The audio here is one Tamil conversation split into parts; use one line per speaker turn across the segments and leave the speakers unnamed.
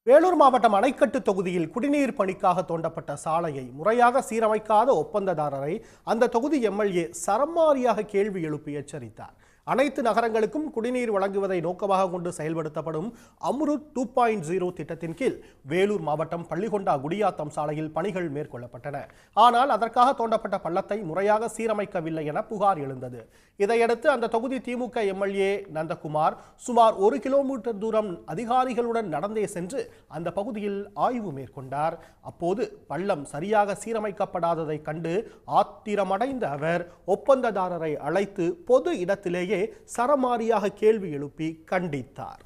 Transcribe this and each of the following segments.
வேலூர் மாவட்டம் அணைக்கட்டு தொகுதியில் குடிநீர் பணிக்காக தோண்டப்பட்ட சாலையை முறையாக சீரமைக்காத ஒப்பந்ததாரரை அந்த தொகுதி எம்எல்ஏ சரமாரியாக கேள்வி எழுப்பி எச்சரித்தார். அனைத்து நகரங்களுக்கும் குடிநீர் வழங்குவதை நோக்கமாக கொண்டு செயல்படுத்தப்படும் அம்ருத் 2.0 திட்டத்தின் கீழ் வேலூர் மாவட்டம் பள்ளிகொண்டா குடியாத்தம் சாலையில் பணிகள் மேற்கொள்ளப்பட்டன. ஆனால் அதற்காக தோண்டப்பட்ட பள்ளத்தை முறையாக சீரமைக்கவில்லை என புகார் எழுந்தது. இதையடுத்து அந்த தொகுதி திமுக எம்எல்ஏ நந்தகுமார் சுமார் 1 கிலோமீட்டர் தூரம் அதிகாரிகளுடன் நடந்தே சென்று அந்த பகுதியில் ஆய்வு மேற்கொண்டார். அப்போது பள்ளம் சரியாக சீரமைக்கப்படாததை கண்டு ஆத்திரமடைந்த அவர் ஒப்பந்ததாரரை அழைத்து பொது இடத்திலேயே சரமாரியாக கேள்வி எழுப்பி கண்டித்தார்.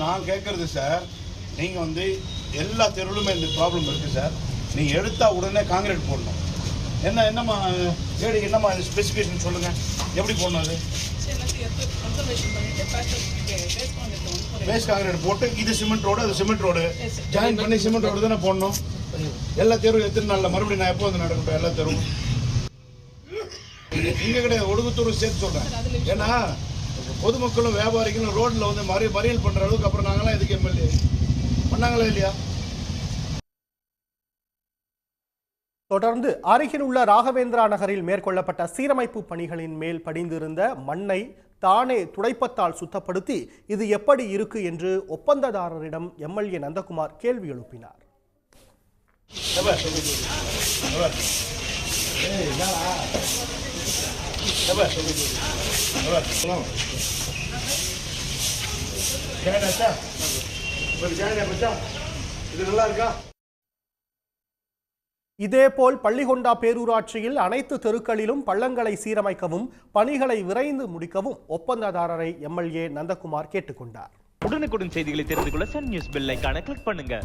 நான் கேட்கறது சார், நீங்க எல்லா தெருவிலுமே இந்த ப்ராப்ளம் இருக்கு சார். நீங்க எடுத்தா உடனே காங்கிரீட் போடணும். என்னம்மா என்னம்மா ஸ்பெசிஃபிகேஷன் சொல்லுங்க, எப்படி போடணும்? அது பேஸ் காங்கிரீட் போட்டு இது சிமெண்ட் ரோடு, அது சிமெண்ட் ரோடு ஜாயின் பண்ணி சிமெண்ட் ரோடு தானே போடணும். எல்லா தெருவும் எத்தனை நாள்ல மறுபடியும் நான் எப்போ வந்து நடக்கட்டும் எல்லா தெருவும் இங்க கிடையாது, ஒடுகுத்தூர் சேர்த்து சொல்றேன். ஏன்னா பொதுமக்களும் வியாபாரிகளும் ரோட்ல மறியல் பண்ற அளவுக்கு அப்புறம் நாங்களாம் எதுக்கு எம்எல்ஏ பண்ணாங்களா இல்லையா?
தொடர்ந்து அருகில் உள்ள ராகவேந்திரா நகரில் மேற்கொள்ளப்பட்ட சீரமைப்பு பணிகளின் மேல் படிந்திருந்த மண்ணை தானே துடைப்பத்தால் சுத்தப்படுத்தி இது எப்படி இருக்கு என்று ஒப்பந்ததாரரிடம் எம்எல்ஏ நந்தகுமார் கேள்வி எழுப்பினார். இதேபோல் பள்ளிகொண்டா பேரூராட்சியில் அனைத்து தெருக்களிலும் பள்ளங்களை சீரமைக்கவும் பணிகளை விரைந்து முடிக்கவும் ஒப்பந்ததாரரை எம்எல்ஏ நந்தகுமார் கேட்டுக்கொண்டார்.
உடனுக்குடன் செய்திகளை தெரிந்து கொள்ள சன் நியூஸ் பெல் ஐகானை கிளிக் பண்ணுங்க.